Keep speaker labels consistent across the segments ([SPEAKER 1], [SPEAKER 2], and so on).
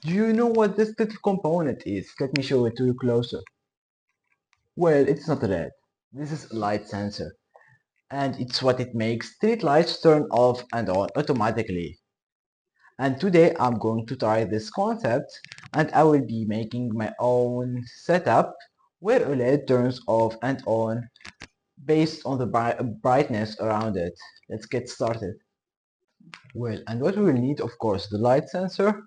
[SPEAKER 1] Do you know what this little component is? Let me show it to you closer. Well, it's not red. This is a light sensor, and it's what it makes street lights turn off and on automatically. And today I'm going to try this concept, and I will be making my own setup where a LED turns off and on based on the brightness around it. Let's get started. Well, and what we will need, of course, the light sensor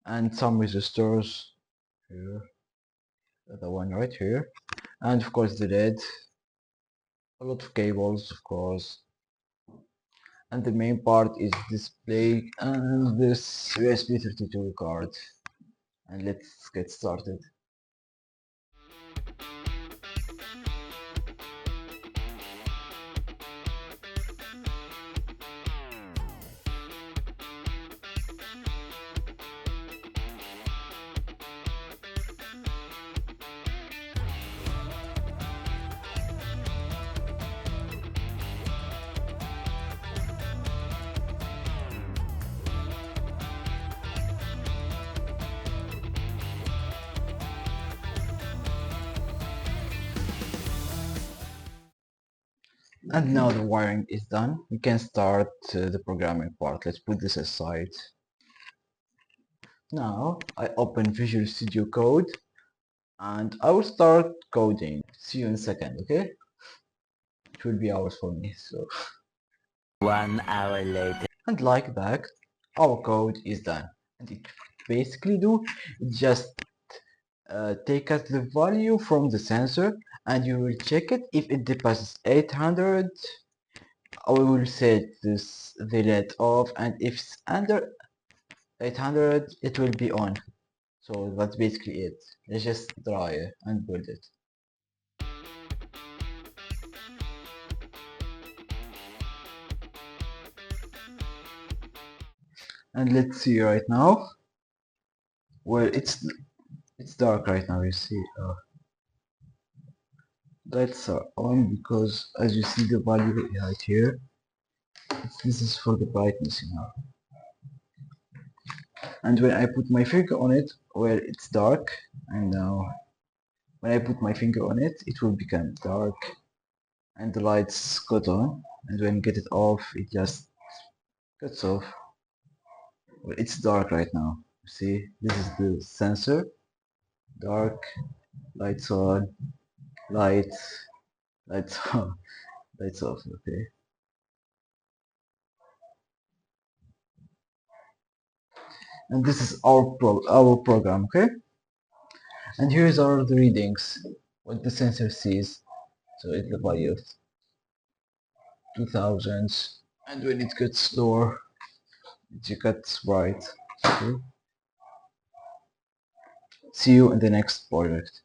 [SPEAKER 1] and some resistors here, the one right here, and of course the LED, a lot of cables, of course, and the main part is display and this ESP32 card. And let's get started. And now the wiring is done, we can start the programming part. Let's put this aside. Now I open Visual Studio Code and I will start coding. See you in a second, okay? It will be hours for me, so.
[SPEAKER 2] 1 hour later.
[SPEAKER 1] And like that, our code is done. And it basically do just take us the value from the sensor, and you will check it. If it passes 800, we will set this the LED off, and if it's under 800 it will be on. So that's basically it. Let's just try it and build it. And let's see right now. Well, it's dark right now, you see. Lights are on because as you see the value right here, this is for the brightness, you know. And when I put my finger on it, well, it's dark, and now when I put my finger on it, it will become dark and the lights got on, and when you get it off, it just cuts off. Well, it's dark right now. You see, this is the sensor. Dark, lights on, lights, lights on, lights off, okay. And this is our program, okay. And here's our the readings, what the sensor sees. So it's the value of 2000s, and when it gets lower, it gets bright. Okay. See you in the next project.